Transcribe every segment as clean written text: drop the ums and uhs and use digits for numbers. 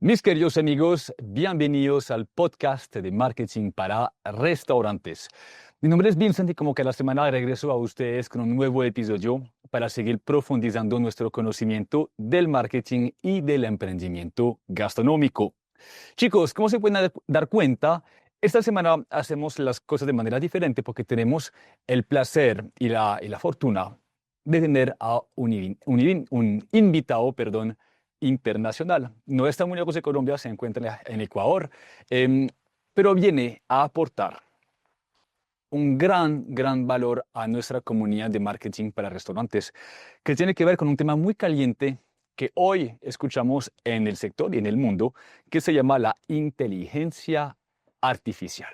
Mis queridos amigos, bienvenidos al podcast de marketing para restaurantes. Mi nombre es Vincent y como cada semana regreso a ustedes con un nuevo episodio para seguir profundizando nuestro conocimiento del marketing y del emprendimiento gastronómico. Chicos, como se pueden dar cuenta, esta semana hacemos las cosas de manera diferente porque tenemos el placer y la fortuna de tener a un invitado, internacional. No está muy lejos de Colombia, se encuentra en Ecuador, pero viene a aportar un gran valor a nuestra comunidad de marketing para restaurantes, que tiene que ver con un tema muy caliente que hoy escuchamos en el sector y en el mundo, que se llama la inteligencia artificial.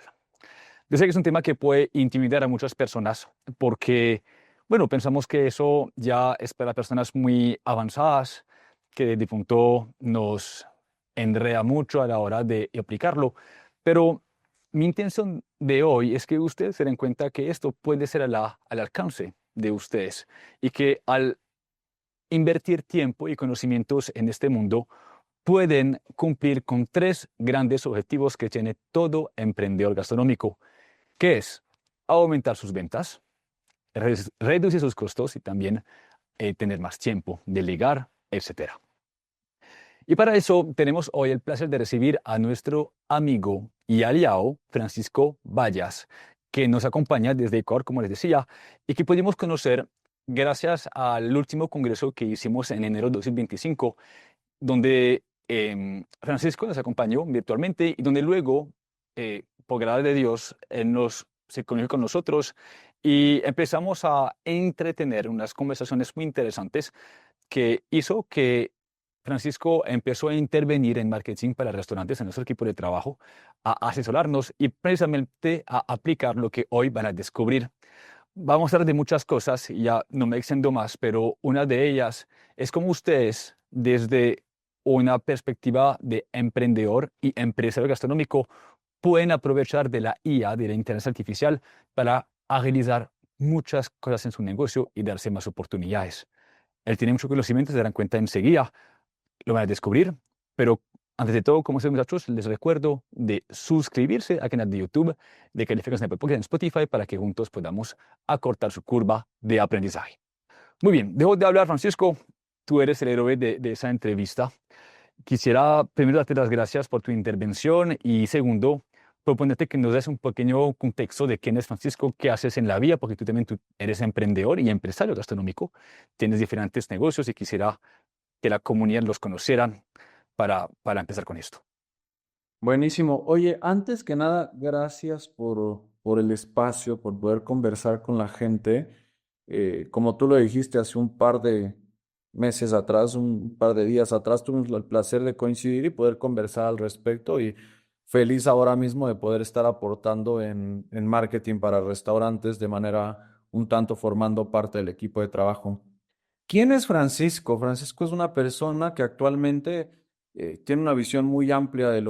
Yo sé que es un tema que puede intimidar a muchas personas porque, bueno, pensamos que eso ya es para personas muy avanzadas, que de pronto nos enreda mucho a la hora de aplicarlo, pero mi intención de hoy es que ustedes se den cuenta que esto puede ser al alcance de ustedes y que al invertir tiempo y conocimientos en este mundo pueden cumplir con tres grandes objetivos que tiene todo emprendedor gastronómico, que es aumentar sus ventas, reducir sus costos y también tener más tiempo, delegar, etcétera. Y para eso tenemos hoy el placer de recibir a nuestro amigo y aliado Francisco Vallas, que nos acompaña desde Ecuador, como les decía, y que pudimos conocer gracias al último congreso que hicimos en enero de 2025, donde Francisco nos acompañó virtualmente y donde luego, por gracia de Dios, se conectó con nosotros y empezamos a entretener unas conversaciones muy interesantes que hizo que Francisco empezó a intervenir en marketing para restaurantes en nuestro equipo de trabajo, a asesorarnos y precisamente a aplicar lo que hoy van a descubrir. Vamos a hablar de muchas cosas, y ya no me extiendo más, pero una de ellas es cómo ustedes, desde una perspectiva de emprendedor y empresario gastronómico, pueden aprovechar de la IA, de la inteligencia artificial, para agilizar muchas cosas en su negocio y darse más oportunidades. Él tiene mucho conocimiento, se darán cuenta enseguida, lo van a descubrir, pero antes de todo, como siempre, muchachos, les recuerdo de suscribirse al canal de YouTube, de calificarse en Apple Podcast, en Spotify, para que juntos podamos acortar su curva de aprendizaje. Muy bien, dejo de hablar, Francisco. Tú eres el héroe de esa entrevista. Quisiera primero darte las gracias por tu intervención y segundo, proponerte que nos des un pequeño contexto de quién es Francisco, qué haces en la vida, porque tú eres emprendedor y empresario gastronómico, tienes diferentes negocios y quisiera que la comunidad los conocieran para empezar con esto. Buenísimo. Oye, antes que nada, gracias por el espacio, por poder conversar con la gente. Como tú lo dijiste hace un par de meses atrás, un par de días atrás, tuvimos el placer de coincidir y poder conversar al respecto y feliz ahora mismo de poder estar aportando en marketing para restaurantes de manera un tanto formando parte del equipo de trabajo. ¿Quién es Francisco? Francisco es una persona que actualmente tiene una visión muy amplia de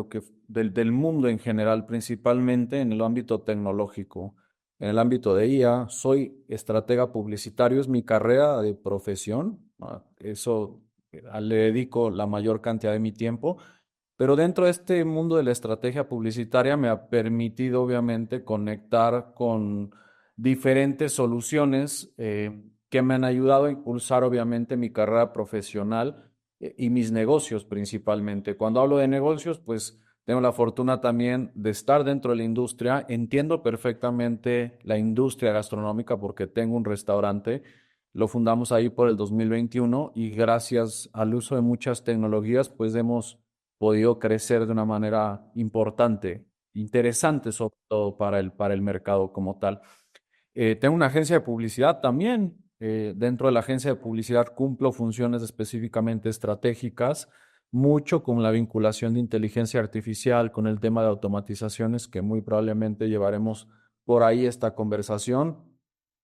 del mundo en general, principalmente en el ámbito tecnológico, en el ámbito de IA. Soy estratega publicitario, es mi carrera de profesión. Eso le dedico la mayor cantidad de mi tiempo. Pero dentro de este mundo de la estrategia publicitaria me ha permitido, obviamente, conectar con diferentes soluciones que me han ayudado a impulsar, obviamente, mi carrera profesional y mis negocios principalmente. Cuando hablo de negocios, pues tengo la fortuna también de estar dentro de la industria. Entiendo perfectamente la industria gastronómica porque tengo un restaurante. Lo fundamos ahí por el 2021 y gracias al uso de muchas tecnologías, pues hemos podido crecer de una manera importante, interesante sobre todo para el mercado como tal. Tengo una agencia de publicidad también. Dentro de la agencia de publicidad cumplo funciones específicamente estratégicas, mucho con la vinculación de inteligencia artificial, con el tema de automatizaciones, que muy probablemente llevaremos por ahí esta conversación.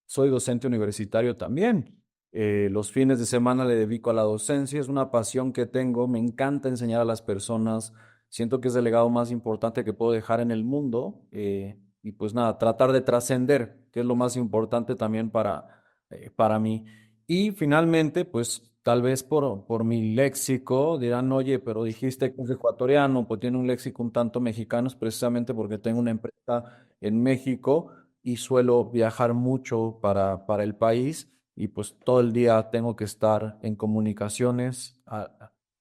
Soy docente universitario también. Los fines de semana le dedico a la docencia, es una pasión que tengo, me encanta enseñar a las personas, siento que es el legado más importante que puedo dejar en el mundo y pues nada, tratar de trascender, que es lo más importante también para mí. Y finalmente, pues tal vez por mi léxico dirán, oye, pero dijiste que es ecuatoriano, pues tiene un léxico un tanto mexicano, es precisamente porque tengo una empresa en México y suelo viajar mucho para el país y pues todo el día tengo que estar en comunicaciones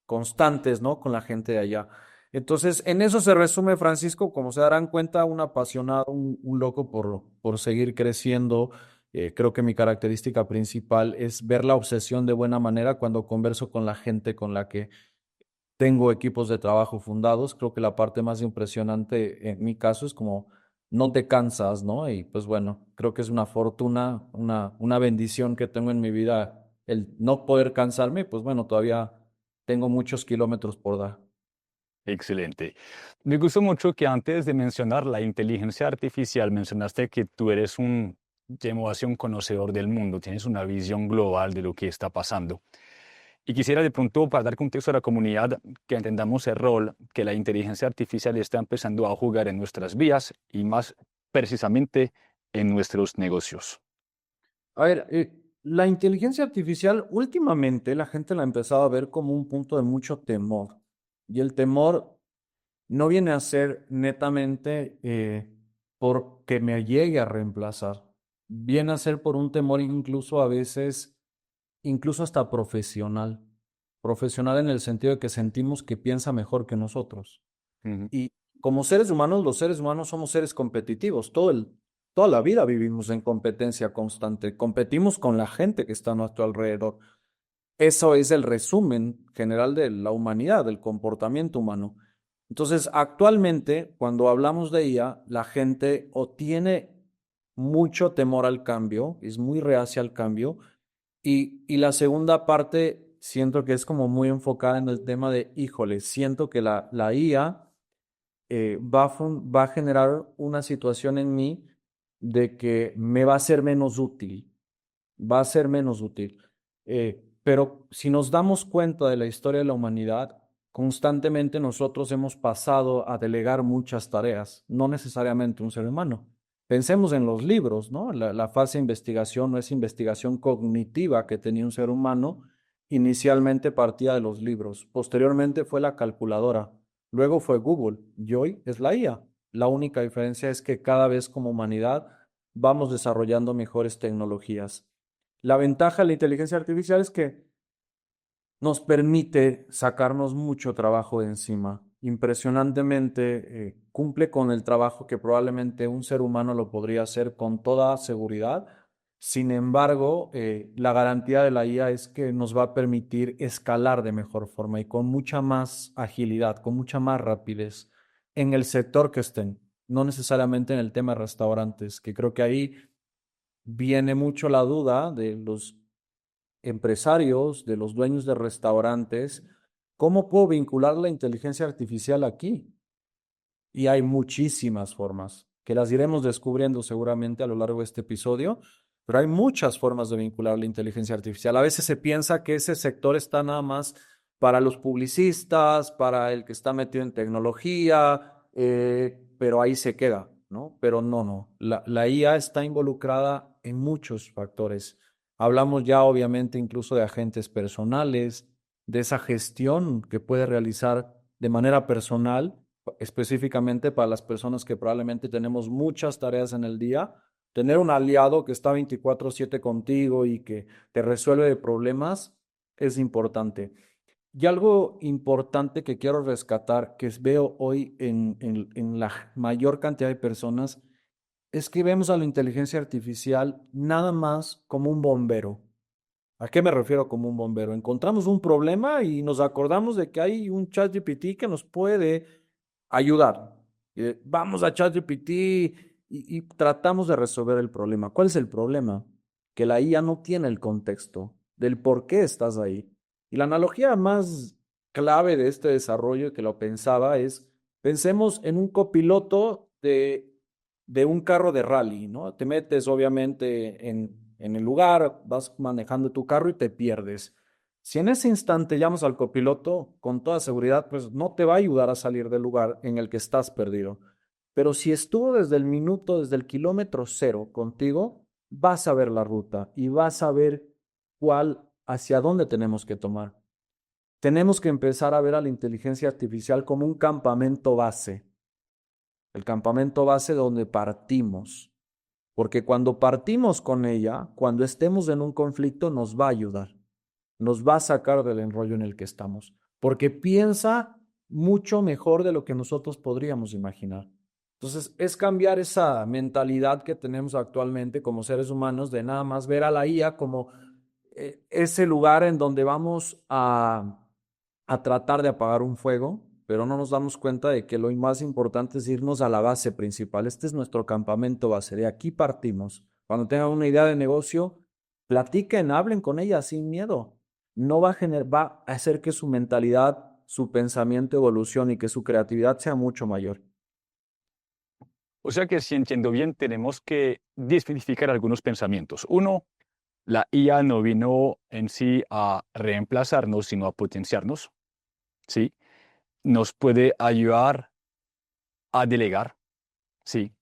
constantes, ¿no? Con la gente de allá. Entonces, en eso se resume, Francisco, como se darán cuenta, un apasionado, un loco por seguir creciendo. Creo que mi característica principal es ver la obsesión de buena manera cuando converso con la gente con la que tengo equipos de trabajo fundados. Creo que la parte más impresionante en mi caso es como no te cansas, ¿no? Y pues bueno, creo que es una fortuna, una bendición que tengo en mi vida el no poder cansarme. Pues bueno, todavía tengo muchos kilómetros por dar. Excelente. Me gustó mucho que antes de mencionar la inteligencia artificial, mencionaste que tú eres un, llamémoslo así, un conocedor del mundo, tienes una visión global de lo que está pasando. Y quisiera de pronto, para dar contexto a la comunidad, que entendamos el rol que la inteligencia artificial está empezando a jugar en nuestras vidas y más precisamente en nuestros negocios. A ver, la inteligencia artificial últimamente la gente la ha empezado a ver como un punto de mucho temor. Y el temor no viene a ser netamente porque me llegue a reemplazar. Viene a ser por un temor incluso a veces, incluso hasta profesional. Profesional en el sentido de que sentimos que piensa mejor que nosotros. Ujú. Y como seres humanos, los seres humanos somos seres competitivos. Toda la vida vivimos en competencia constante. Competimos con la gente que está a nuestro alrededor. Eso es el resumen general de la humanidad, del comportamiento humano. Entonces, actualmente, cuando hablamos de ella, la gente o tiene mucho temor al cambio, es muy reacia al cambio, y la segunda parte siento que es como muy enfocada en el tema de, híjole, siento que la IA va a generar una situación en mí de que me va a ser menos útil, va a ser menos útil. Pero si nos damos cuenta de la historia de la humanidad, constantemente nosotros hemos pasado a delegar muchas tareas, no necesariamente un ser humano. Pensemos en los libros, ¿no? La fase de investigación no es investigación cognitiva que tenía un ser humano, inicialmente partía de los libros, posteriormente fue la calculadora, luego fue Google y hoy es la IA. La única diferencia es que cada vez como humanidad vamos desarrollando mejores tecnologías. La ventaja de la inteligencia artificial es que nos permite sacarnos mucho trabajo de encima. Impresionantemente, cumple con el trabajo que probablemente un ser humano lo podría hacer con toda seguridad. Sin embargo, la garantía de la IA es que nos va a permitir escalar de mejor forma y con mucha más agilidad, con mucha más rapidez en el sector que estén, no necesariamente en el tema de restaurantes, que creo que ahí viene mucho la duda de los empresarios, de los dueños de restaurantes, ¿cómo puedo vincular la inteligencia artificial aquí? Y hay muchísimas formas que las iremos descubriendo seguramente a lo largo de este episodio, pero hay muchas formas de vincular la inteligencia artificial. A veces se piensa que ese sector está nada más para los publicistas, para el que está metido en tecnología, pero ahí se queda, ¿no? Pero no. La IA está involucrada en muchos factores. Hablamos ya obviamente incluso de agentes personales, de esa gestión que puede realizar de manera personal específicamente para las personas que probablemente tenemos muchas tareas en el día, tener un aliado que está 24/7 contigo y que te resuelve problemas es importante. Y algo importante que quiero rescatar, que veo hoy en la mayor cantidad de personas, es que vemos a la inteligencia artificial nada más como un bombero. ¿A qué me refiero como un bombero? Encontramos un problema y nos acordamos de que hay un ChatGPT que nos puede ayudar. Vamos a ChatGPT y tratamos de resolver el problema. ¿Cuál es el problema? Que la IA no tiene el contexto del por qué estás ahí. Y la analogía más clave de este desarrollo que lo pensaba es, pensemos en un copiloto de un carro de rally, ¿no? Te metes obviamente en el lugar, vas manejando tu carro y te pierdes. Si en ese instante llamas al copiloto, con toda seguridad, pues no te va a ayudar a salir del lugar en el que estás perdido. Pero si estuvo desde el minuto, desde el kilómetro cero contigo, vas a ver la ruta y vas a ver cuál hacia dónde tenemos que tomar. Tenemos que empezar a ver a la inteligencia artificial como un campamento base, el campamento base donde partimos, porque cuando partimos con ella, cuando estemos en un conflicto, nos va a ayudar, nos va a sacar del enrollo en el que estamos, porque piensa mucho mejor de lo que nosotros podríamos imaginar. Entonces, es cambiar esa mentalidad que tenemos actualmente como seres humanos de nada más ver a la IA como ese lugar en donde vamos a tratar de apagar un fuego, pero no nos damos cuenta de que lo más importante es irnos a la base principal. Este es nuestro campamento base, de aquí partimos. Cuando tengan una idea de negocio, platiquen, hablen con ella sin miedo. No va a va a hacer que su mentalidad, su pensamiento evolucione y que su creatividad sea mucho mayor. O sea que si entiendo bien, tenemos que desmitificar algunos pensamientos. Uno, la IA no vino en sí a reemplazarnos, sino a potenciarnos, ¿sí? Nos puede ayudar a delegar, ¿sí?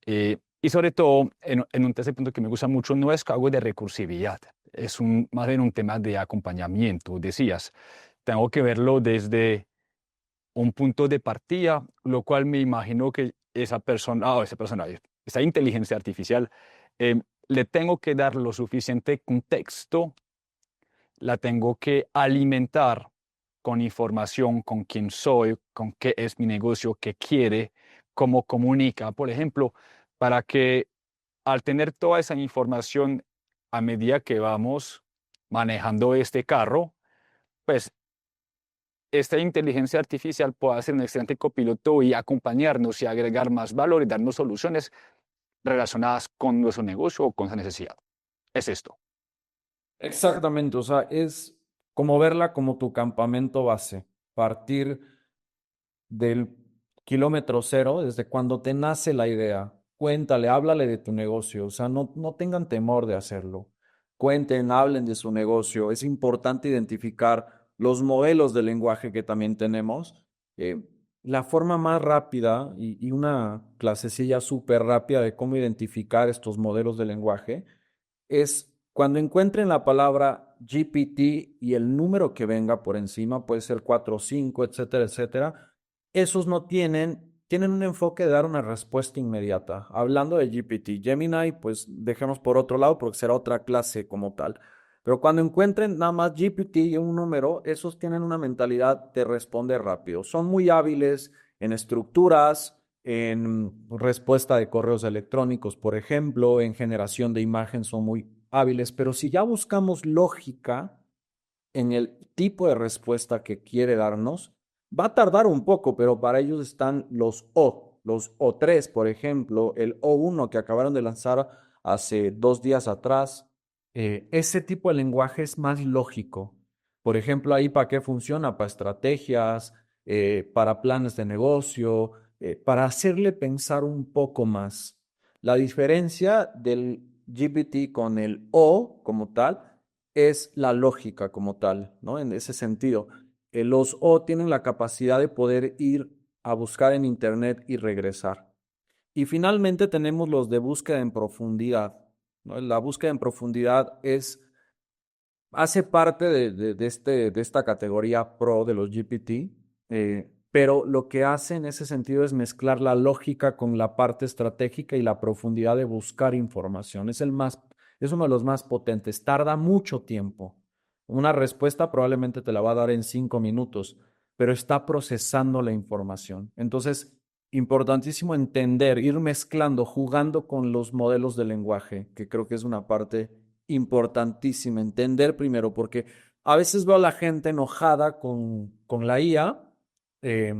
Y sobre todo, en un tercer punto que me gusta mucho, no es algo de recursividad, es más bien un tema de acompañamiento. Decías, tengo que verlo desde un punto de partida, lo cual me imagino que esa inteligencia artificial, le tengo que dar lo suficiente contexto, la tengo que alimentar con información, con quién soy, con qué es mi negocio, qué quiere, cómo comunica, por ejemplo, para que al tener toda esa información a medida que vamos manejando este carro, pues esta inteligencia artificial pueda ser un excelente copiloto y acompañarnos y agregar más valor y darnos soluciones relacionadas con nuestro negocio o con esa necesidad. Es esto. Exactamente, o sea, es como verla como tu campamento base, partir del kilómetro cero, desde cuando te nace la idea. Cuéntale, háblale de tu negocio, o sea, no tengan temor de hacerlo. Cuenten, hablen de su negocio. Es importante identificar los modelos de lenguaje que también tenemos. Eh, la forma más rápida y una clasecilla súper rápida de cómo identificar estos modelos de lenguaje es cuando encuentren la palabra GPT y el número que venga por encima, puede ser 4 o 5, etcétera, etcétera, esos no tienen un enfoque de dar una respuesta inmediata. Hablando de GPT, Gemini, pues dejemos por otro lado porque será otra clase como tal. Pero cuando encuentren nada más GPT y un número, esos tienen una mentalidad de responder rápido. Son muy hábiles en estructuras, en respuesta de correos electrónicos, por ejemplo, en generación de imagen son muy hábiles, pero si ya buscamos lógica en el tipo de respuesta que quiere darnos, va a tardar un poco, pero para ellos están los O3, por ejemplo, el O1 que acabaron de lanzar hace 2 días atrás. Ese tipo de lenguaje es más lógico. Por ejemplo, ahí para qué funciona, para estrategias, para planes de negocio, para hacerle pensar un poco más. La diferencia del GPT con el O como tal es la lógica como tal, ¿no? En ese sentido, los O tienen la capacidad de poder ir a buscar en Internet y regresar. Y finalmente tenemos los de búsqueda en profundidad, ¿no? La búsqueda en profundidad hace parte de esta categoría pro de los GPT, pero lo que hace en ese sentido es mezclar la lógica con la parte estratégica y la profundidad de buscar información. Es uno de los más potentes. Tarda mucho tiempo. Una respuesta probablemente te la va a dar en 5 minutos, pero está procesando la información. Entonces, importantísimo entender, ir mezclando, jugando con los modelos de lenguaje, que creo que es una parte importantísima. Entender primero, porque a veces veo a la gente enojada con la IA, eh,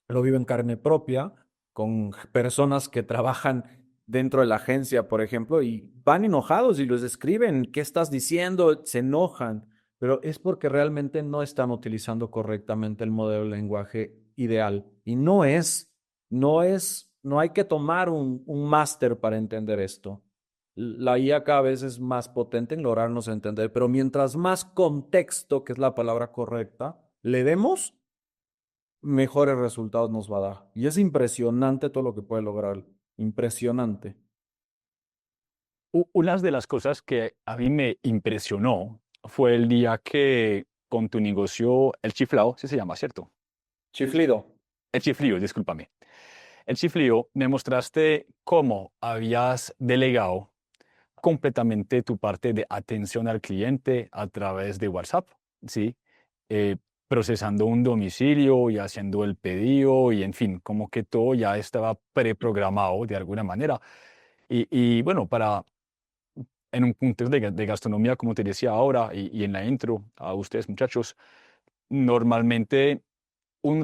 lo vivo en carne propia, con personas que trabajan dentro de la agencia, por ejemplo, y van enojados y les escriben, ¿qué estás diciendo? Se enojan, pero es porque realmente no están utilizando correctamente el modelo de lenguaje ideal. Y no hay que tomar un máster para entender esto. La IA cada vez es más potente en lograrnos entender, pero mientras más contexto, que es la palabra correcta, le demos, mejores resultados nos va a dar. Y es impresionante todo lo que puede lograr. Impresionante. Una de las cosas que a mí me impresionó fue el día que con tu negocio, el chiflao, sí se llama, ¿cierto? Chiflido. El chiflío, discúlpame. El chiflío, me mostraste cómo habías delegado completamente tu parte de atención al cliente a través de WhatsApp, ¿sí? Eh, procesando un domicilio y haciendo el pedido y en fin, como que todo ya estaba preprogramado de alguna manera. Y bueno, en un contexto de gastronomía, como te decía ahora y en la intro a ustedes muchachos, normalmente un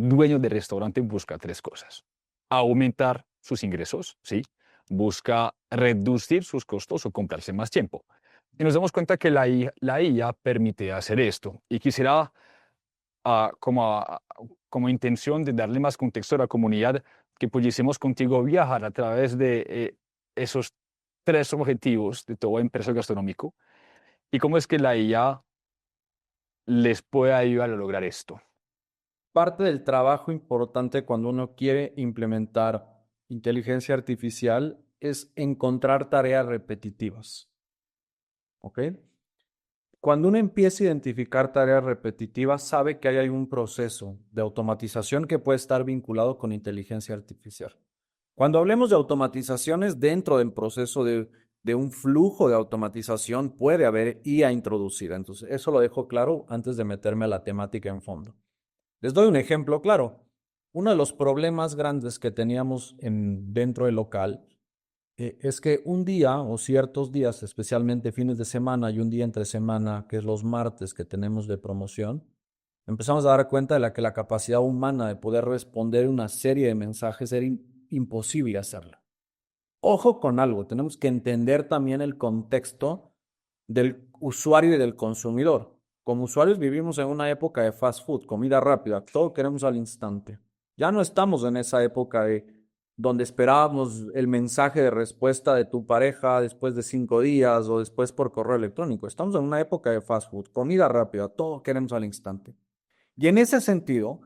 dueño de restaurante busca tres cosas. Aumentar sus ingresos, ¿sí? Busca reducir sus costos o comprarse más tiempo. Y nos damos cuenta que la IA permite hacer esto. Y quisiera, ah, como, ah, como intención de darle más contexto a la comunidad, que pudiésemos contigo viajar a través de esos tres objetivos de todo empresario gastronómico y cómo es que la IA les puede ayudar a lograr esto. Parte del trabajo importante cuando uno quiere implementar inteligencia artificial es encontrar tareas repetitivas. ¿Ok? Cuando uno empieza a identificar tareas repetitivas, sabe que hay algún proceso de automatización que puede estar vinculado con inteligencia artificial. Cuando hablemos de automatizaciones, dentro del proceso de un flujo de automatización puede haber IA introducida. Entonces, eso lo dejo claro antes de meterme a la temática en fondo. Les doy un ejemplo claro. Uno de los problemas grandes que teníamos dentro del local es que un día o ciertos días, especialmente fines de semana y un día entre semana, que es los martes que tenemos de promoción, empezamos a dar cuenta de que la capacidad humana de poder responder una serie de mensajes era imposible hacerla. Ojo con algo, tenemos que entender también el contexto del usuario y del consumidor. Como usuarios vivimos en una época de fast food, comida rápida, todo queremos al instante. Ya no estamos en esa época de donde esperábamos el mensaje de respuesta de tu pareja después de 5 días o después por correo electrónico. Estamos en una época de fast food, comida rápida, todo queremos al instante. Y en ese sentido,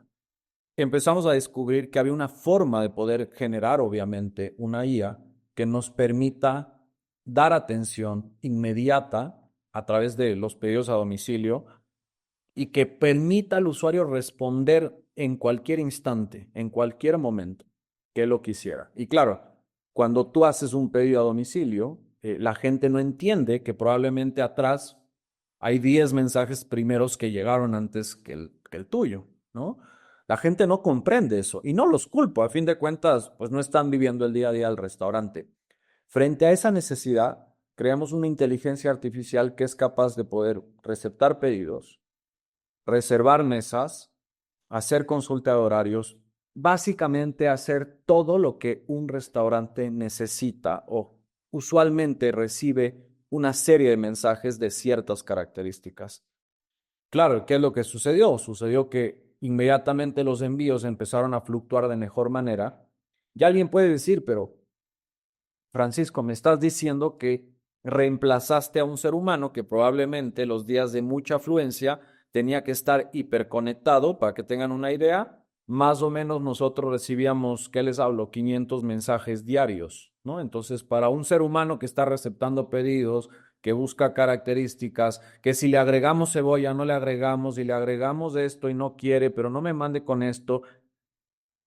empezamos a descubrir que había una forma de poder generar, obviamente, una IA que nos permita dar atención inmediata a través de los pedidos a domicilio y que permita al usuario responder en cualquier instante, en cualquier momento que lo quisiera. Y claro, cuando tú haces un pedido a domicilio, la gente no entiende que probablemente atrás hay 10 mensajes primeros que llegaron antes que el tuyo, ¿no? La gente no comprende eso y no los culpo. A fin de cuentas, pues no están viviendo el día a día del restaurante. Frente a esa necesidad, creamos una inteligencia artificial que es capaz de poder receptar pedidos, reservar mesas, hacer consulta de horarios, básicamente hacer todo lo que un restaurante necesita o usualmente recibe una serie de mensajes de ciertas características. Claro, ¿qué es lo que sucedió? Sucedió que inmediatamente los envíos empezaron a fluctuar de mejor manera. Y alguien puede decir, pero Francisco, me estás diciendo que reemplazaste a un ser humano que probablemente los días de mucha afluencia tenía que estar hiperconectado. Para que tengan una idea, más o menos nosotros recibíamos, ¿qué les hablo? 500 mensajes diarios, ¿no? Entonces, para un ser humano que está receptando pedidos, que busca características, que si le agregamos cebolla, no le agregamos, y le agregamos esto y no quiere, pero no me mande con esto,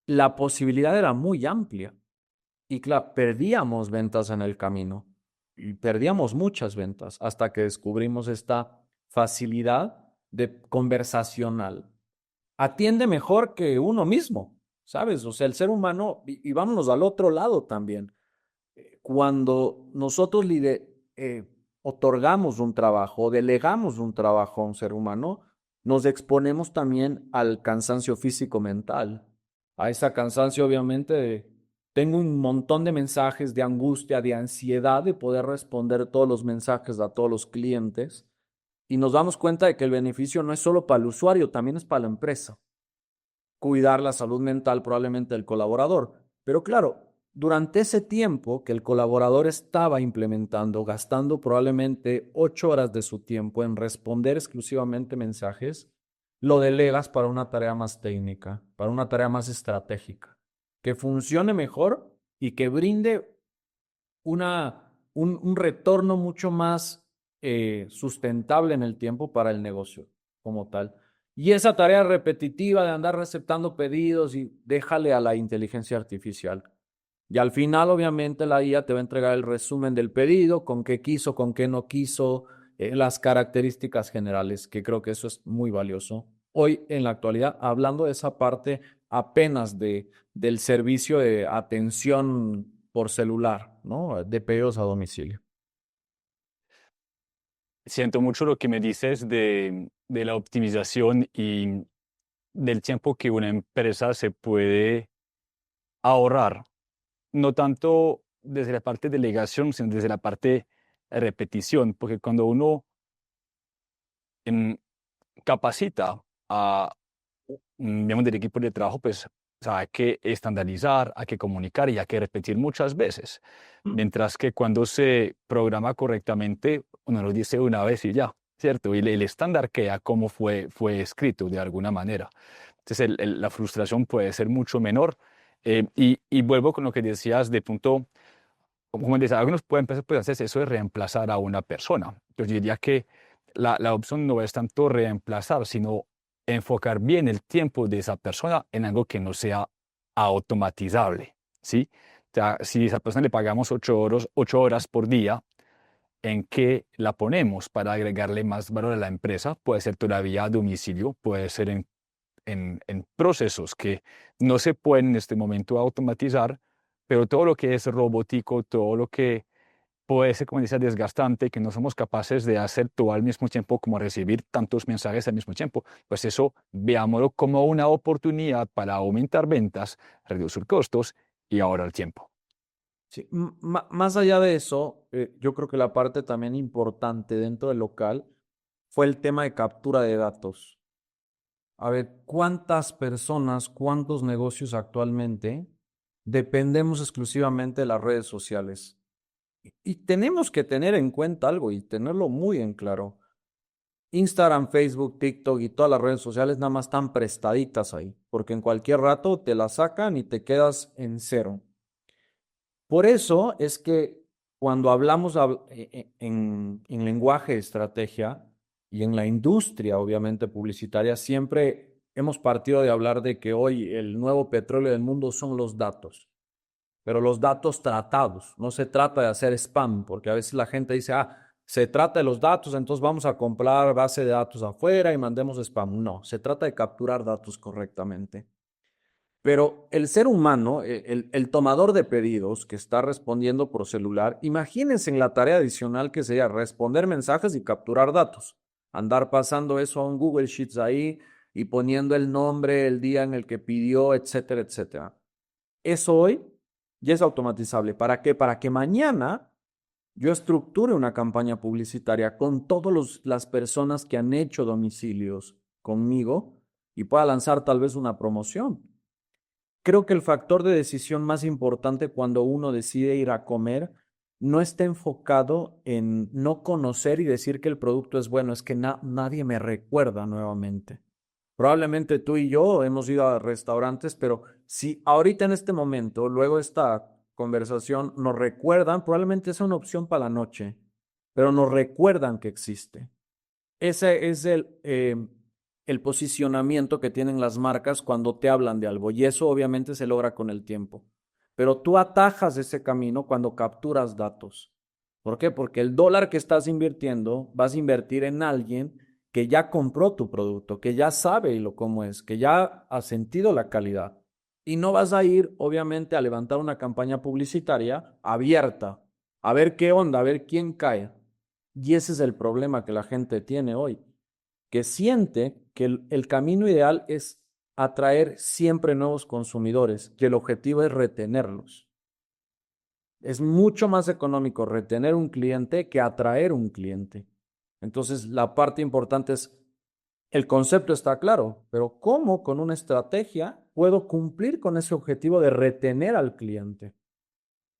la posibilidad era muy amplia. Y claro, perdíamos ventas en el camino y perdíamos muchas ventas hasta que descubrimos esta facilidad de conversacional. Atiende mejor que uno mismo, ¿sabes? O sea, el ser humano, y vámonos al otro lado también. Cuando nosotros otorgamos un trabajo o delegamos un trabajo a un ser humano, nos exponemos también al cansancio físico mental, a ese cansancio obviamente tengo un montón de mensajes de angustia, de ansiedad de poder responder todos los mensajes a todos los clientes y nos damos cuenta de que el beneficio no es solo para el usuario, también es para la empresa. Cuidar la salud mental probablemente del colaborador. Pero claro, durante ese tiempo que el colaborador estaba implementando, gastando probablemente 8 horas de su tiempo en responder exclusivamente mensajes, lo delegas para una tarea más técnica, para una tarea más estratégica, que funcione mejor y que brinde un retorno mucho más sustentable en el tiempo para el negocio como tal. Y esa tarea repetitiva de andar receptando pedidos y déjale a la inteligencia artificial. Y al final, obviamente, la IA te va a entregar el resumen del pedido, con qué quiso, con qué no quiso, las características generales, que creo que eso es muy valioso. Hoy, en la actualidad, hablando de esa parte apenas del servicio de atención por celular, ¿no? De pedidos a domicilio. Siento mucho lo que me dices de la optimización y del tiempo que una empresa se puede ahorrar, no tanto desde la parte de delegación, sino desde la parte repetición, porque cuando uno em, capacita a miembros del equipo de trabajo, pues o sea, hay que estandarizar, hay que comunicar y hay que repetir muchas veces. Mientras que cuando se programa correctamente, uno lo dice una vez y ya, ¿cierto? Y el estándar queda como fue escrito de alguna manera. Entonces la frustración puede ser mucho menor. Y vuelvo con lo que decías de punto, como decía, algunos empresas pueden hacer eso de reemplazar a una persona. Yo diría que la opción no es tanto reemplazar, sino enfocar bien el tiempo de esa persona en algo que no sea automatizable, ¿sí? O sea, si a esa persona le pagamos 8 horas por día, ¿en qué la ponemos para agregarle más valor a la empresa? Puede ser todavía a domicilio, puede ser en procesos que no se pueden en este momento automatizar, pero todo lo que es robótico, todo lo que puede ser, como decía, desgastante, que no somos capaces de hacer todo al mismo tiempo, como recibir tantos mensajes al mismo tiempo, pues eso veámoslo como una oportunidad para aumentar ventas, reducir costos y ahorrar tiempo. Sí, más allá de eso, yo creo que la parte también importante dentro del local fue el tema de captura de datos. A ver, ¿cuántas personas, cuántos negocios actualmente dependemos exclusivamente de las redes sociales? Y tenemos que tener en cuenta algo y tenerlo muy en claro. Instagram, Facebook, TikTok y todas las redes sociales nada más están prestaditas ahí, porque en cualquier rato te la sacan y te quedas en cero. Por eso es que cuando hablamos en lenguaje de estrategia y en la industria, obviamente publicitaria, siempre hemos partido de hablar de que hoy el nuevo petróleo del mundo son los datos, pero los datos tratados. No se trata de hacer spam, porque a veces la gente dice, se trata de los datos, entonces vamos a comprar base de datos afuera y mandemos spam. No, se trata de capturar datos correctamente. Pero el ser humano, el tomador de pedidos que está respondiendo por celular, imagínense en la tarea adicional que sería responder mensajes y capturar datos. Andar pasando eso a un Google Sheets ahí y poniendo el nombre, el día en el que pidió, etcétera, etcétera. Eso hoy ya es automatizable. ¿Para qué? Para que mañana yo estructure una campaña publicitaria con todas las personas que han hecho domicilios conmigo y pueda lanzar tal vez una promoción. Creo que el factor de decisión más importante cuando uno decide ir a comer no está enfocado en no conocer y decir que el producto es bueno, es que nadie me recuerda nuevamente. Probablemente tú y yo hemos ido a restaurantes, pero si ahorita en este momento, luego de esta conversación, nos recuerdan, probablemente es una opción para la noche, pero nos recuerdan que existe. Ese es el posicionamiento que tienen las marcas cuando te hablan de algo y eso obviamente se logra con el tiempo. Pero tú atajas ese camino cuando capturas datos. ¿Por qué? Porque el dólar que estás invirtiendo vas a invertir en alguien que ya compró tu producto, que ya sabe cómo es, que ya ha sentido la calidad. Y no vas a ir, obviamente, a levantar una campaña publicitaria abierta, a ver qué onda, a ver quién cae. Y ese es el problema que la gente tiene hoy, que siente que el camino ideal es atraer siempre nuevos consumidores, que el objetivo es retenerlos. Es mucho más económico retener un cliente que atraer un cliente. Entonces, la parte importante es, el concepto está claro, pero ¿cómo con una estrategia puedo cumplir con ese objetivo de retener al cliente?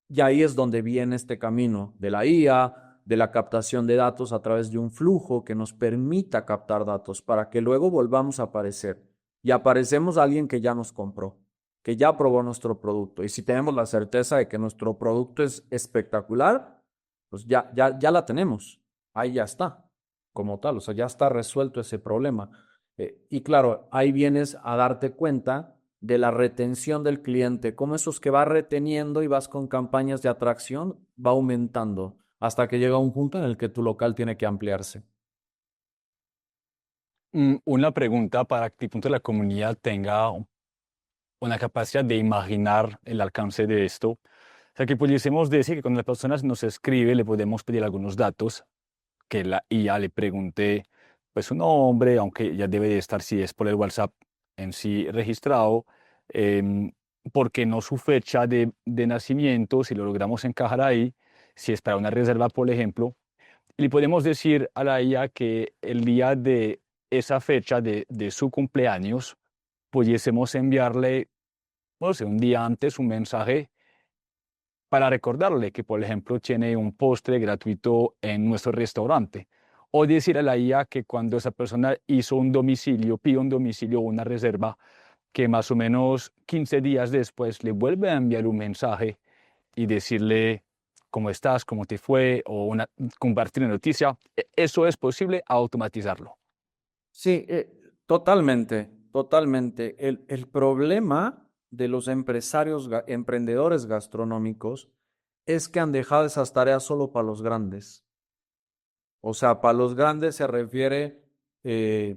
Y ahí es donde viene este camino de la IA, de la captación de datos a través de un flujo que nos permita captar datos para que luego volvamos a aparecer. Y aparecemos a alguien que ya nos compró, que ya probó nuestro producto. Y si tenemos la certeza de que nuestro producto es espectacular, pues ya la tenemos. ahí ya está, como tal, o sea, ya está resuelto ese problema. Y claro, ahí vienes a darte cuenta de la retención del cliente, cómo esos que vas reteniendo y vas con campañas de atracción, va aumentando hasta que llega un punto en el que tu local tiene que ampliarse. Una pregunta para que de pronto la comunidad tenga una capacidad de imaginar el alcance de esto. O sea, que pudiésemos decir que cuando la persona nos escribe, le podemos pedir algunos datos, que la IA le pregunte, pues, su nombre, aunque ya debe de estar, si es por el WhatsApp en sí registrado, em, por qué no su fecha de nacimiento, si lo logramos encajar ahí, si es para una reserva, por ejemplo. Y le podemos decir a la IA que el día de esa fecha de su cumpleaños, pudiésemos enviarle, no sé, un día antes un mensaje para recordarle que, por ejemplo, tiene un postre gratuito en nuestro restaurante. O decir a la IA que cuando esa persona hizo un domicilio, pide un domicilio o una reserva, que más o menos 15 días después le vuelve a enviar un mensaje y decirle cómo estás, cómo te fue, o compartir una noticia. Eso es posible automatizarlo. Sí, totalmente, totalmente. El problema de los empresarios, emprendedores gastronómicos es que han dejado esas tareas solo para los grandes. O sea, para los grandes se refiere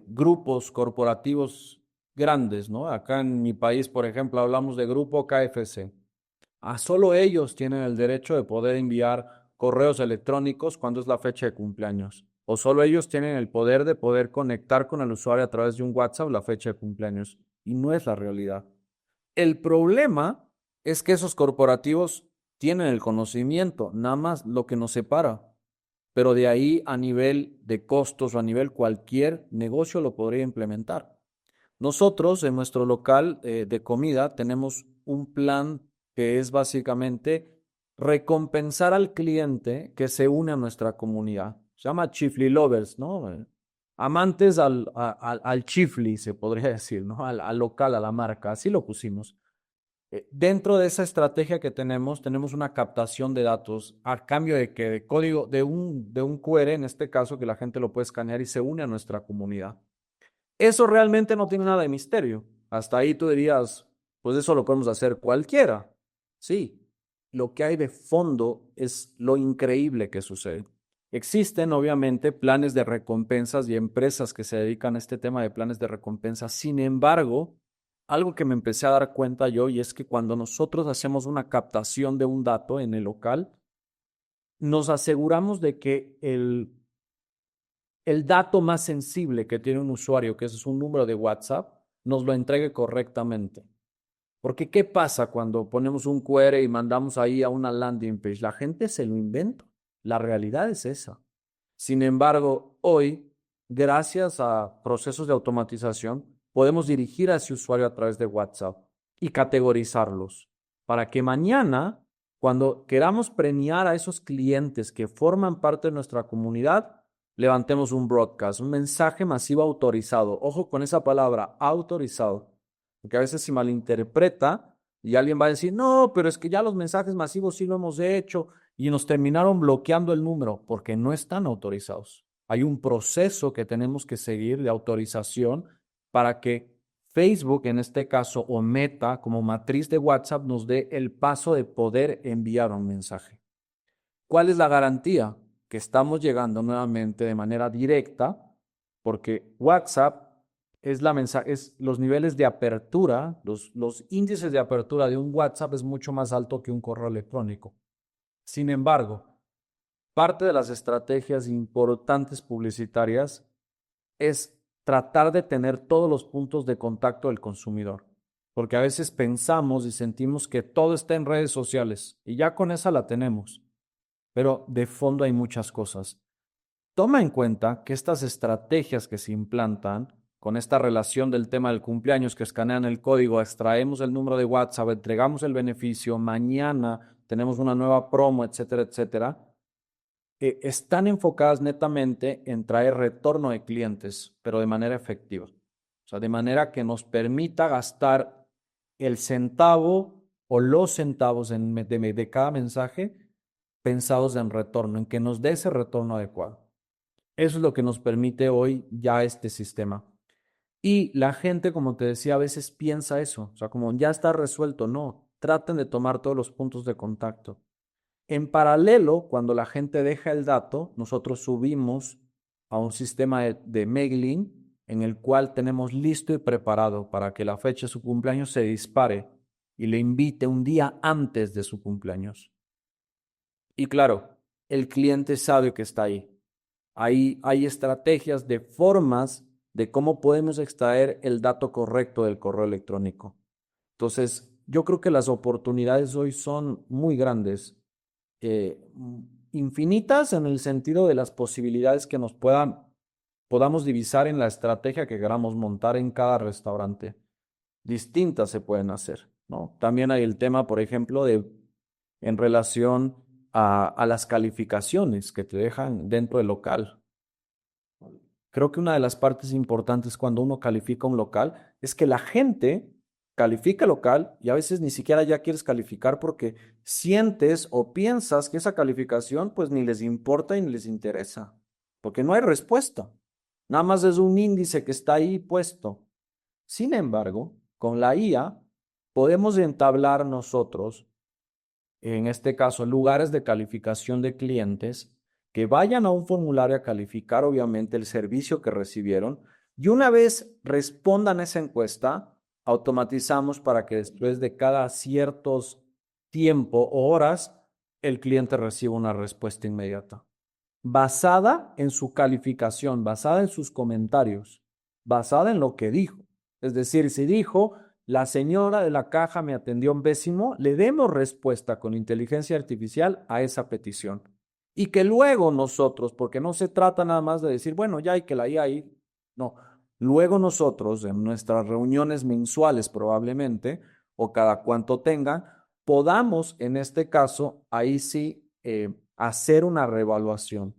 grupos corporativos grandes, ¿no? Acá en mi país, por ejemplo, hablamos de grupo KFC. A solo ellos tienen el derecho de poder enviar correos electrónicos cuando es la fecha de cumpleaños. O solo ellos tienen el poder de poder conectar con el usuario a través de un WhatsApp la fecha de cumpleaños. Y no es la realidad. El problema es que esos corporativos tienen el conocimiento, nada más lo que nos separa. Pero de ahí a nivel de costos o a nivel cualquier negocio lo podría implementar. Nosotros en nuestro local de comida tenemos un plan que es básicamente recompensar al cliente que se une a nuestra comunidad. Se llama Chifli Lovers, ¿no? Amantes al chifli, se podría decir, ¿no? Al local, a la marca, así lo pusimos. Dentro de esa estrategia que tenemos una captación de datos a cambio de que de código, de un QR, en este caso, que la gente lo puede escanear y se une a nuestra comunidad. Eso realmente no tiene nada de misterio. Hasta ahí tú dirías, pues eso lo podemos hacer cualquiera. Sí, lo que hay de fondo es lo increíble que sucede. Existen obviamente planes de recompensas y empresas que se dedican a este tema de planes de recompensas. Sin embargo, algo que me empecé a dar cuenta yo y es que cuando nosotros hacemos una captación de un dato en el local, nos aseguramos de que el dato más sensible que tiene un usuario, que es un número de WhatsApp, nos lo entregue correctamente. Porque ¿qué pasa cuando ponemos un QR y mandamos ahí a una landing page? La gente se lo inventa. La realidad es esa. Sin embargo, hoy, gracias a procesos de automatización, podemos dirigir a ese usuario a través de WhatsApp y categorizarlos para que mañana, cuando queramos premiar a esos clientes que forman parte de nuestra comunidad, levantemos un broadcast, un mensaje masivo autorizado. Ojo con esa palabra, autorizado, porque a veces se malinterpreta y alguien va a decir, no, pero es que ya los mensajes masivos sí lo hemos hecho y nos terminaron bloqueando el número porque no están autorizados. Hay un proceso que tenemos que seguir de autorización para que Facebook, en este caso, o Meta, como matriz de WhatsApp, nos dé el paso de poder enviar un mensaje. ¿Cuál es la garantía? Que estamos llegando nuevamente de manera directa, porque WhatsApp es los niveles de apertura, los índices de apertura de un WhatsApp es mucho más alto que un correo electrónico. Sin embargo, parte de las estrategias importantes publicitarias es tratar de tener todos los puntos de contacto del consumidor, porque a veces pensamos y sentimos que todo está en redes sociales y ya con esa la tenemos, pero de fondo hay muchas cosas. Toma en cuenta que estas estrategias que se implantan con esta relación del tema del cumpleaños, que escanean el código, extraemos el número de WhatsApp, entregamos el beneficio, mañana tenemos una nueva promo, etcétera, etcétera, están enfocadas netamente en traer retorno de clientes, pero de manera efectiva. O sea, de manera que nos permita gastar el centavo o los centavos de cada mensaje pensados en retorno, en que nos dé ese retorno adecuado. Eso es lo que nos permite hoy ya este sistema. Y la gente, como te decía, a veces piensa eso, o sea, como ya está resuelto, no, traten de tomar todos los puntos de contacto. En paralelo, cuando la gente deja el dato, nosotros subimos a un sistema de mailing en el cual tenemos listo y preparado para que la fecha de su cumpleaños se dispare y le invite un día antes de su cumpleaños. Y claro, el cliente sabe que está ahí. Hay estrategias de formas de cómo podemos extraer el dato correcto del correo electrónico. Entonces, yo creo que las oportunidades hoy son muy grandes, eh, infinitas en el sentido de las posibilidades que podamos divisar en la estrategia que queramos montar en cada restaurante. Distintas se pueden hacer, ¿no? También hay el tema, por ejemplo, en relación a las calificaciones que te dejan dentro del local. Creo que una de las partes importantes cuando uno califica un local es que la gente califica el local y a veces ni siquiera ya quieres calificar porque sientes o piensas que esa calificación pues ni les importa y ni les interesa, porque no hay respuesta. Nada más es un índice que está ahí puesto. Sin embargo, con la IA podemos entablar nosotros, en este caso, lugares de calificación de clientes que vayan a un formulario a calificar, obviamente, el servicio que recibieron. Y una vez respondan esa encuesta, automatizamos para que después de cada ciertos tiempo o horas, el cliente reciba una respuesta inmediata, basada en su calificación, basada en sus comentarios, basada en lo que dijo. Es decir, si dijo, la señora de la caja me atendió un pésimo, le demos respuesta con inteligencia artificial a esa petición. Y que luego nosotros, porque no se trata nada más de decir, bueno, ya hay que la IA ahí, no. Luego nosotros, en nuestras reuniones mensuales probablemente, o cada cuanto tengan, podamos, en este caso, ahí sí, hacer una evaluación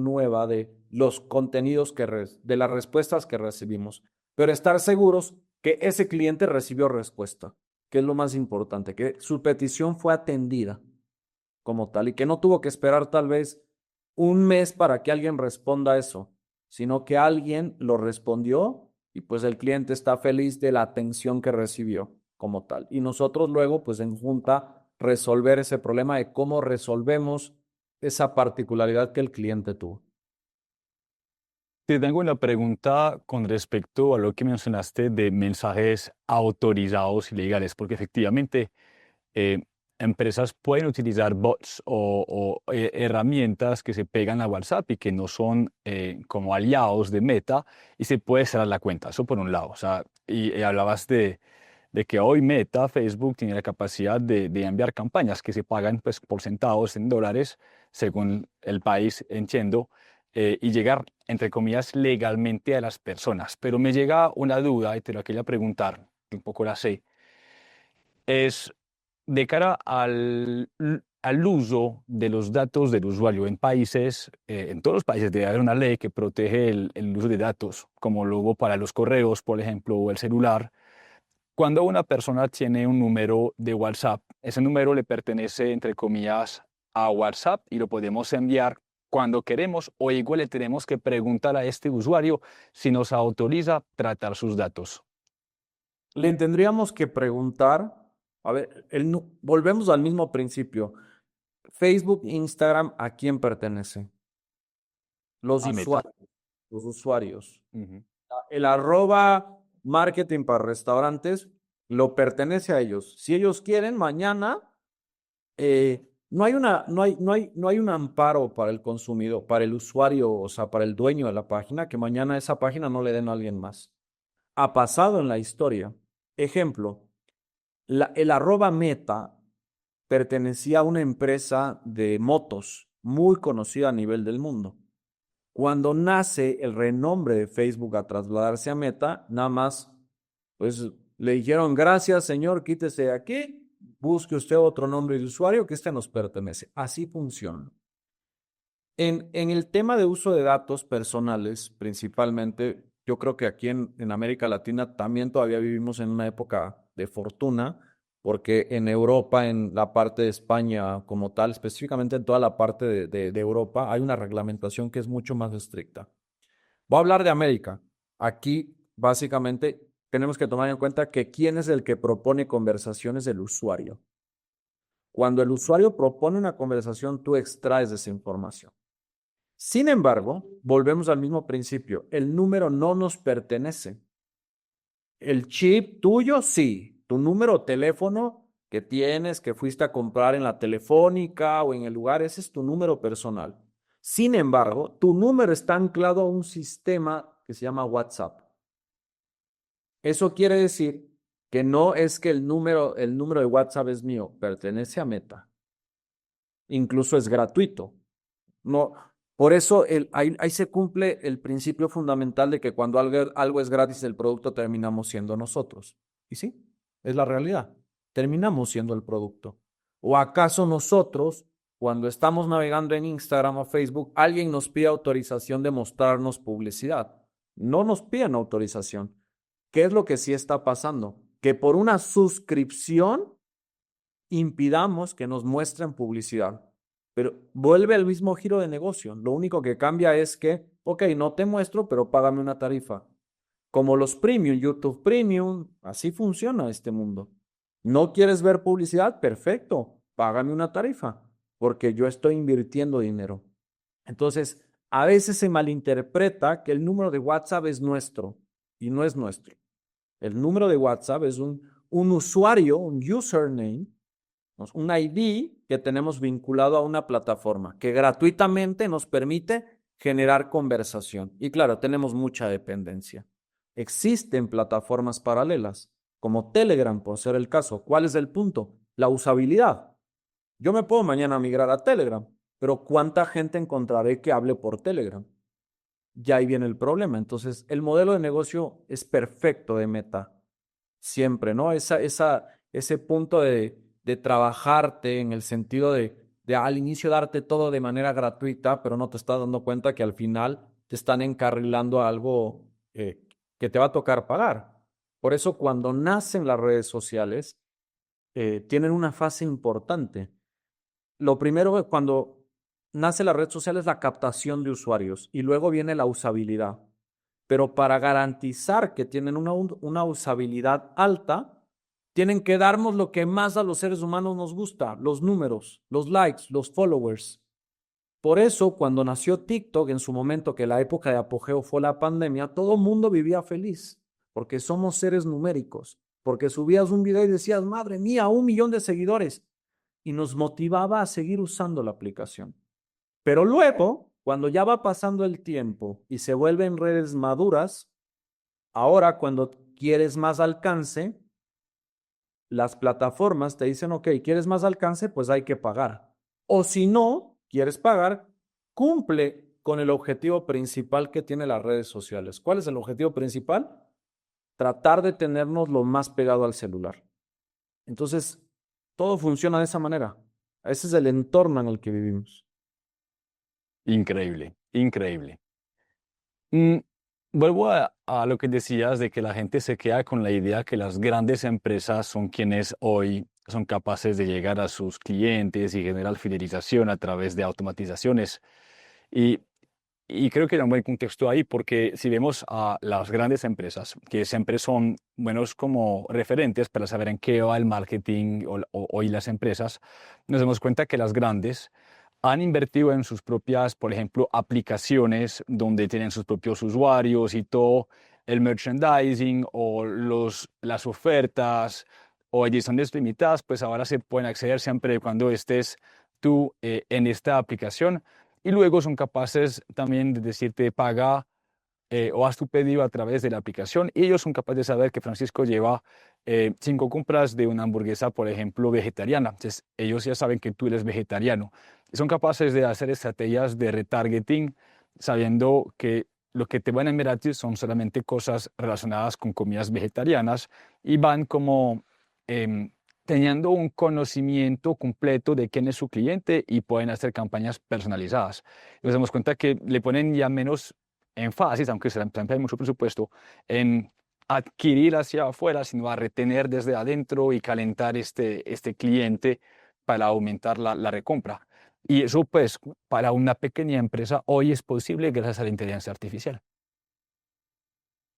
nueva de los contenidos de las respuestas que recibimos, pero estar seguros que ese cliente recibió respuesta, que es lo más importante, que su petición fue atendida como tal y que no tuvo que esperar tal vez un mes para que alguien responda eso, sino que alguien lo respondió y pues el cliente está feliz de la atención que recibió como tal. Y nosotros luego pues en junta resolver ese problema de cómo resolvemos esa particularidad que el cliente tuvo. Te tengo una pregunta con respecto a lo que mencionaste de mensajes autorizados y legales, porque efectivamente eh, empresas pueden utilizar bots o herramientas que se pegan a WhatsApp y que no son como aliados de Meta y se puede cerrar la cuenta. Eso por un lado. O sea, y hablabas de que hoy Meta, Facebook, tiene la capacidad de enviar campañas que se pagan pues, por centavos en dólares, según el país, entiendo, y llegar, entre comillas, legalmente a las personas. Pero me llega una duda y te la quería preguntar, que un poco la sé, es de cara al uso de los datos del usuario en países, en todos los países debe haber una ley que protege el uso de datos, como lo hubo para los correos, por ejemplo, o el celular. Cuando una persona tiene un número de WhatsApp, ese número le pertenece, entre comillas, a WhatsApp y lo podemos enviar cuando queremos o igual le tenemos que preguntar a este usuario si nos autoriza tratar sus datos. Le tendríamos que preguntar, a ver, volvemos al mismo principio. Facebook, Instagram, ¿a quién pertenece? Los A Meta. usuarios, los usuarios. Ujú. El arroba marketing para restaurantes lo pertenece a ellos. Si ellos quieren, mañana no hay un amparo para el consumidor, para el usuario, o sea, para el dueño de la página, que mañana esa página no le den a alguien más. Ha pasado en la historia. Ejemplo, el arroba Meta pertenecía a una empresa de motos muy conocida a nivel del mundo. Cuando nace el renombre de Facebook a trasladarse a Meta, nada más, pues le dijeron, gracias señor, quítese de aquí, busque usted otro nombre de usuario que este nos pertenece. Así funciona. En el tema de uso de datos personales, principalmente, yo creo que aquí en América Latina también todavía vivimos en una época de fortuna, porque en Europa, en la parte de España como tal, específicamente en toda la parte de Europa, hay una reglamentación que es mucho más estricta. Voy a hablar de América. Aquí, básicamente, tenemos que tomar en cuenta que quién es el que propone conversaciones, el usuario. Cuando el usuario propone una conversación, tú extraes esa información. Sin embargo, volvemos al mismo principio. El número no nos pertenece. El chip tuyo, sí. Tu número de teléfono que tienes, que fuiste a comprar en la telefónica o en el lugar, ese es tu número personal. Sin embargo, tu número está anclado a un sistema que se llama WhatsApp. Eso quiere decir que no es que el número de WhatsApp es mío, pertenece a Meta. Incluso es gratuito. No, por eso ahí se cumple el principio fundamental de que cuando algo es gratis, el producto terminamos siendo nosotros. Y sí, es la realidad. Terminamos siendo el producto. ¿O acaso nosotros, cuando estamos navegando en Instagram o Facebook, alguien nos pide autorización de mostrarnos publicidad? No nos piden autorización. ¿Qué es lo que sí está pasando? Que por una suscripción impidamos que nos muestren publicidad. Pero vuelve al mismo giro de negocio. Lo único que cambia es que, ok, no te muestro, pero págame una tarifa. Como los premium, YouTube Premium, así funciona este mundo. ¿No quieres ver publicidad? Perfecto, págame una tarifa, porque yo estoy invirtiendo dinero. Entonces, a veces se malinterpreta que el número de WhatsApp es nuestro y no es nuestro. El número de WhatsApp es un usuario, un username, un ID que tenemos vinculado a una plataforma que gratuitamente nos permite generar conversación. Y claro, tenemos mucha dependencia. Existen plataformas paralelas, como Telegram, por ser el caso. ¿Cuál es el punto? La usabilidad. Yo me puedo mañana migrar a Telegram, pero ¿cuánta gente encontraré que hable por Telegram? Ya ahí viene el problema. Entonces, el modelo de negocio es perfecto de Meta. Siempre, ¿no? Ese punto de trabajarte en el sentido de al inicio darte todo de manera gratuita, pero no te estás dando cuenta que al final te están encarrilando a algo que te va a tocar pagar. Por eso cuando nacen las redes sociales, tienen una fase importante. Lo primero cuando nace la red social es la captación de usuarios y luego viene la usabilidad. Pero para garantizar que tienen una usabilidad alta, tienen que darnos lo que más a los seres humanos nos gusta, los números, los likes, los followers. Por eso, cuando nació TikTok, en su momento, que la época de apogeo fue la pandemia, todo el mundo vivía feliz, porque somos seres numéricos, porque subías un video y decías, madre mía, 1 millón de seguidores, y nos motivaba a seguir usando la aplicación. Pero luego, cuando ya va pasando el tiempo y se vuelven redes maduras, ahora cuando quieres más alcance, las plataformas te dicen, ok, ¿quieres más alcance? Pues hay que pagar. O si no quieres pagar, cumple con el objetivo principal que tiene las redes sociales. ¿Cuál es el objetivo principal? Tratar de tenernos lo más pegado al celular. Entonces, todo funciona de esa manera. Ese es el entorno en el que vivimos. Increíble, increíble. Mm, Vuelvo a lo que decías de que la gente se queda con la idea que las grandes empresas son quienes hoy son capaces de llegar a sus clientes y generar fidelización a través de automatizaciones. Y, y creo que hay un buen contexto ahí porque si vemos a las grandes empresas, que siempre son buenos como referentes para saber en qué va el marketing hoy las empresas, nos damos cuenta que las grandes han invertido en sus propias, por ejemplo, aplicaciones donde tienen sus propios usuarios y todo el merchandising o las ofertas o ediciones limitadas, pues ahora se pueden acceder siempre cuando estés tú en esta aplicación. Y luego son capaces también de decirte paga o haz tu pedido a través de la aplicación y ellos son capaces de saber que Francisco lleva 5 compras de una hamburguesa, por ejemplo, vegetariana. Entonces, ellos ya saben que tú eres vegetariano. Y son capaces de hacer estrategias de retargeting sabiendo que lo que te van a enviar son solamente cosas relacionadas con comidas vegetarianas y van como teniendo un conocimiento completo de quién es su cliente y pueden hacer campañas personalizadas. Nos damos cuenta que le ponen ya menos énfasis, aunque siempre hay mucho presupuesto, en adquirir hacia afuera, sino a retener desde adentro y calentar este cliente para aumentar la recompra. Y eso, pues, para una pequeña empresa hoy es posible gracias a la inteligencia artificial.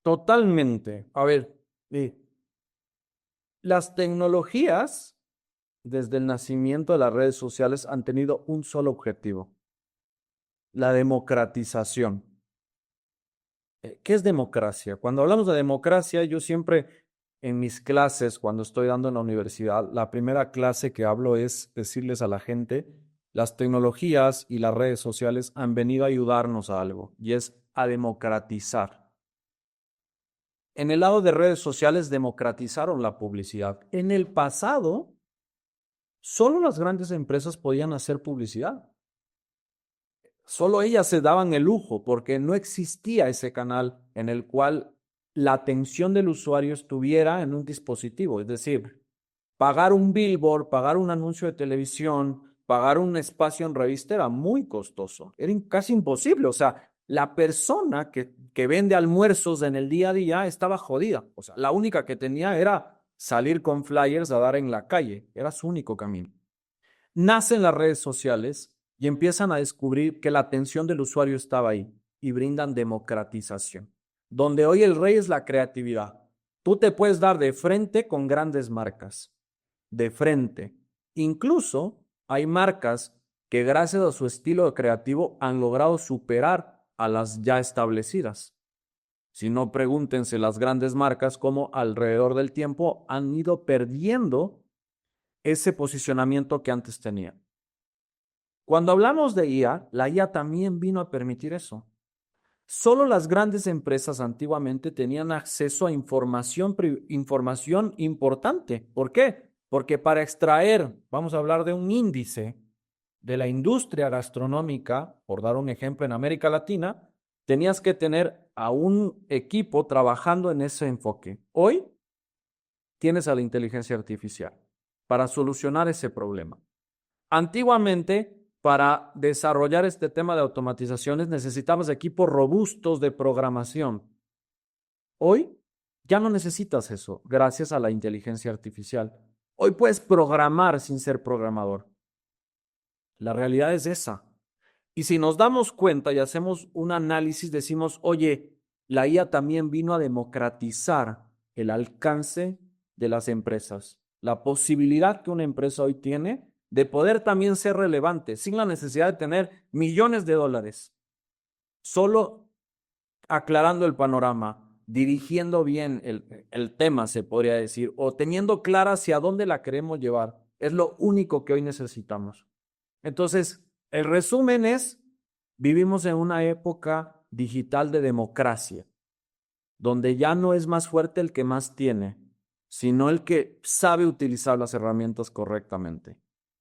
Totalmente. A ver, las tecnologías desde el nacimiento de las redes sociales han tenido un solo objetivo: la democratización. ¿Qué es democracia? Cuando hablamos de democracia, yo siempre en mis clases, cuando estoy dando en la universidad, la primera clase que hablo es decirles a la gente: las tecnologías y las redes sociales han venido a ayudarnos a algo, y es a democratizar. En el lado de redes sociales democratizaron la publicidad. En el pasado, solo las grandes empresas podían hacer publicidad. Solo ellas se daban el lujo porque no existía ese canal en el cual la atención del usuario estuviera en un dispositivo. Es decir, pagar un billboard, pagar un anuncio de televisión, pagar un espacio en revista era muy costoso. Era casi imposible. O sea, la persona que vende almuerzos en el día a día estaba jodida. O sea, la única que tenía era salir con flyers a dar en la calle. Era su único camino. Nacen las redes sociales y empiezan a descubrir que la atención del usuario estaba ahí y brindan democratización, donde hoy el rey es la creatividad. Tú te puedes dar de frente con grandes marcas, de frente. Incluso hay marcas que gracias a su estilo creativo han logrado superar a las ya establecidas. Si no, pregúntense las grandes marcas cómo alrededor del tiempo han ido perdiendo ese posicionamiento que antes tenía. Cuando hablamos de IA, la IA también vino a permitir eso. Solo las grandes empresas antiguamente tenían acceso a información importante. ¿Por qué? Porque para extraer, vamos a hablar de un índice de la industria gastronómica, por dar un ejemplo en América Latina, tenías que tener a un equipo trabajando en ese enfoque. Hoy tienes a la inteligencia artificial para solucionar ese problema. Antiguamente, para desarrollar este tema de automatizaciones necesitabas equipos robustos de programación. Hoy ya no necesitas eso gracias a la inteligencia artificial. Hoy puedes programar sin ser programador. La realidad es esa. Y si nos damos cuenta y hacemos un análisis, decimos, oye, la IA también vino a democratizar el alcance de las empresas. La posibilidad que una empresa hoy tiene de poder también ser relevante sin la necesidad de tener millones de dólares. Solo aclarando el panorama, dirigiendo bien el tema, se podría decir, o teniendo clara hacia dónde la queremos llevar. Es lo único que hoy necesitamos. Entonces, el resumen es: vivimos en una época digital de democracia, donde ya no es más fuerte el que más tiene, sino el que sabe utilizar las herramientas correctamente.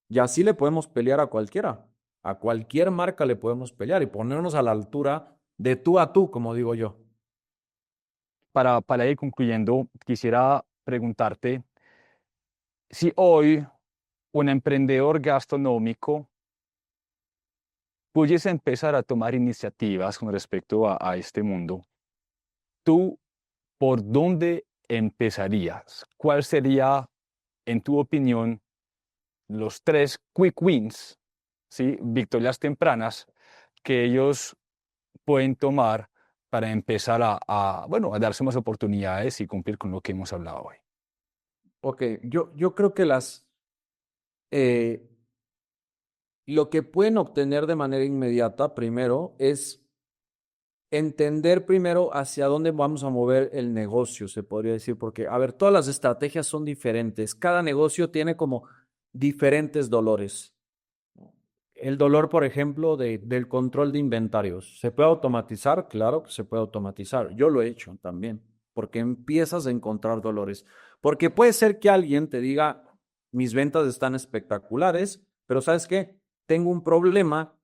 Y así le podemos pelear a cualquiera, a cualquier marca le podemos pelear y ponernos a la altura de tú a tú, como digo yo. Para ir concluyendo, quisiera preguntarte si hoy un emprendedor gastronómico pudiese empezar a tomar iniciativas con respecto a este mundo, ¿tú por dónde empezarías? ¿Cuál sería, en tu opinión, los 3 quick wins, ¿sí? Victorias tempranas que ellos pueden tomar para empezar bueno, a darse más oportunidades y cumplir con lo que hemos hablado hoy? Ok, yo creo que lo que pueden obtener de manera inmediata primero es entender primero hacia dónde vamos a mover el negocio, se podría decir, porque, a ver, todas las estrategias son diferentes. Cada negocio tiene como diferentes dolores. El dolor, por ejemplo, del control de inventarios. ¿Se puede automatizar? Claro que se puede automatizar. Yo lo he hecho también, porque empiezas a encontrar dolores. Porque puede ser que alguien te diga, mis ventas están espectaculares, pero ¿sabes qué? Tengo un problema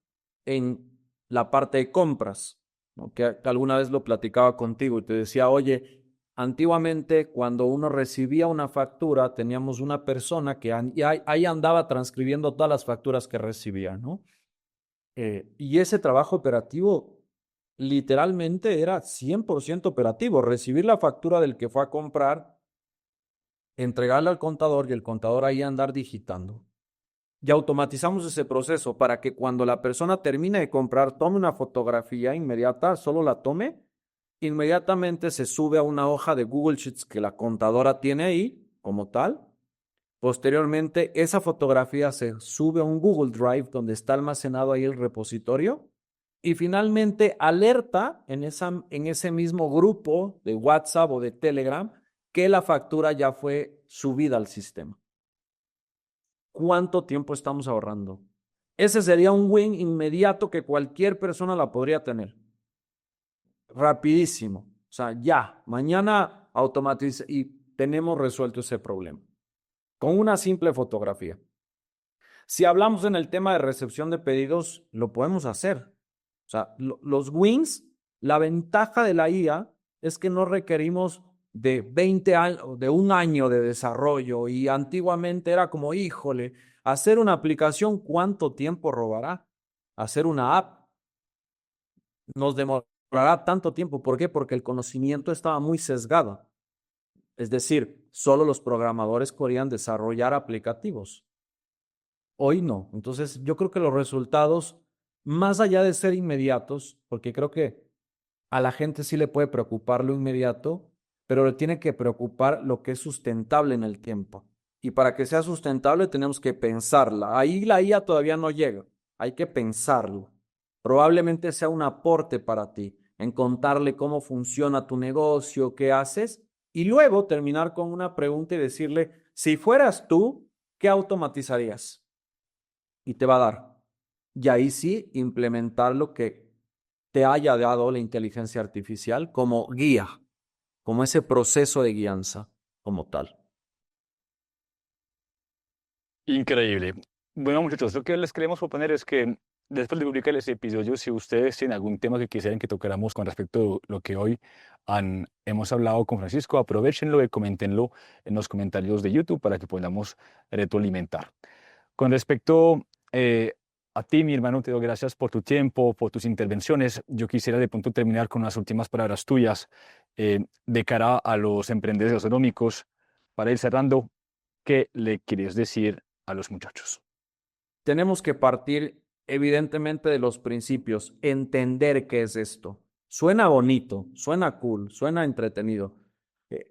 en la parte de compras, ¿no? Que alguna vez lo platicaba contigo y te decía, oye, antiguamente cuando uno recibía una factura, teníamos una persona que ahí andaba transcribiendo todas las facturas que recibía, ¿no? Y ese trabajo operativo literalmente era 100% operativo. Recibir la factura del que fue a comprar, entregarla al contador y el contador ahí andar digitando. Y automatizamos ese proceso para que cuando la persona termine de comprar, tome una fotografía inmediata, solo la tome, inmediatamente se sube a una hoja de Google Sheets que la contadora tiene ahí como tal. Posteriormente, esa fotografía se sube a un Google Drive donde está almacenado ahí el repositorio. Y finalmente alerta en ese mismo grupo de WhatsApp o de Telegram que la factura ya fue subida al sistema. ¿Cuánto tiempo estamos ahorrando? Ese sería un win inmediato que cualquier persona la podría tener. Rapidísimo. O sea, ya, mañana automatiza y tenemos resuelto ese problema. Con una simple fotografía. Si hablamos en el tema de recepción de pedidos, lo podemos hacer. O sea, los wins, la ventaja de la IA es que no requerimos de 20 años, de un año de desarrollo y antiguamente era como, híjole, hacer una aplicación, ¿cuánto tiempo robará? Hacer una app nos demorará tanto tiempo. ¿Por qué? Porque el conocimiento estaba muy sesgado. Es decir, solo los programadores podían desarrollar aplicativos. Hoy no. Entonces, yo creo que los resultados, más allá de ser inmediatos, porque creo que a la gente sí le puede preocupar lo inmediato, pero le tiene que preocupar lo que es sustentable en el tiempo. Y para que sea sustentable tenemos que pensarla. Ahí la IA todavía no llega. Hay que pensarlo. Probablemente sea un aporte para ti en contarle cómo funciona tu negocio, qué haces, y luego terminar con una pregunta y decirle, si fueras tú, ¿qué automatizarías? Y te va a dar. Y ahí sí implementar lo que te haya dado la inteligencia artificial como guía, como ese proceso de guianza como tal. Increíble. Bueno, muchachos, lo que les queremos proponer es que después de publicar ese episodio, si ustedes tienen algún tema que quisieran que tocáramos con respecto a lo que hoy hemos hablado con Francisco, aprovechenlo y coméntenlo en los comentarios de YouTube para que podamos retroalimentar. Con respecto a ti, mi hermano, te doy gracias por tu tiempo, por tus intervenciones. Yo quisiera de pronto terminar con unas últimas palabras tuyas de cara a los emprendedores económicos. Para ir cerrando, ¿qué le quieres decir a los muchachos? Tenemos que partir evidentemente de los principios, entender qué es esto. Suena bonito, suena cool, suena entretenido,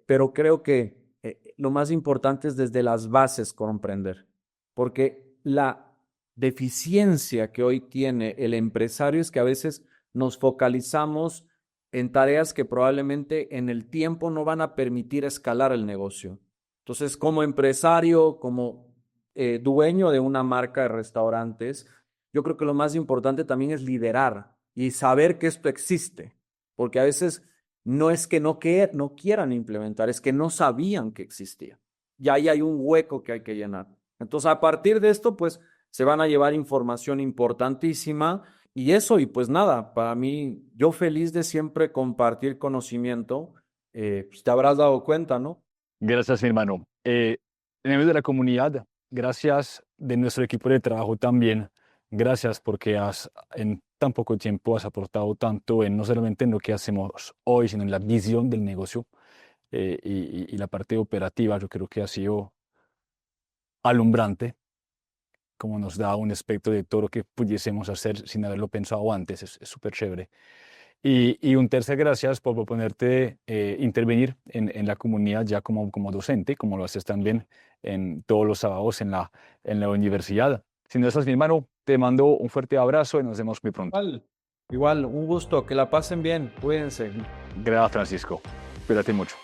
pero creo que lo más importante es desde las bases comprender, porque la deficiencia que hoy tiene el empresario es que a veces nos focalizamos en tareas que probablemente en el tiempo no van a permitir escalar el negocio. Entonces, como empresario, como dueño de una marca de restaurantes, yo creo que lo más importante también es liderar y saber que esto existe, porque a veces no es que no quieran implementar, es que no sabían que existía. Y ahí hay un hueco que hay que llenar. Entonces, a partir de esto, pues se van a llevar información importantísima y eso, y pues nada, para mí, yo feliz de siempre compartir conocimiento, pues te habrás dado cuenta, ¿no? Gracias, mi hermano. En el medio de la comunidad, gracias de nuestro equipo de trabajo también. Gracias porque en tan poco tiempo has aportado tanto en no solamente en lo que hacemos hoy, sino en la visión del negocio y la parte operativa. Yo creo que ha sido alumbrante, como nos da un espectro de todo lo que pudiésemos hacer sin haberlo pensado antes. Es súper chévere. Y un tercer gracias por proponerte intervenir en la comunidad ya como docente, como lo haces también en todos los sábados en la universidad. Si no estás, mi hermano, te mando un fuerte abrazo y nos vemos muy pronto. Igual, un gusto, que la pasen bien, cuídense. Gracias, Francisco. Cuídate mucho.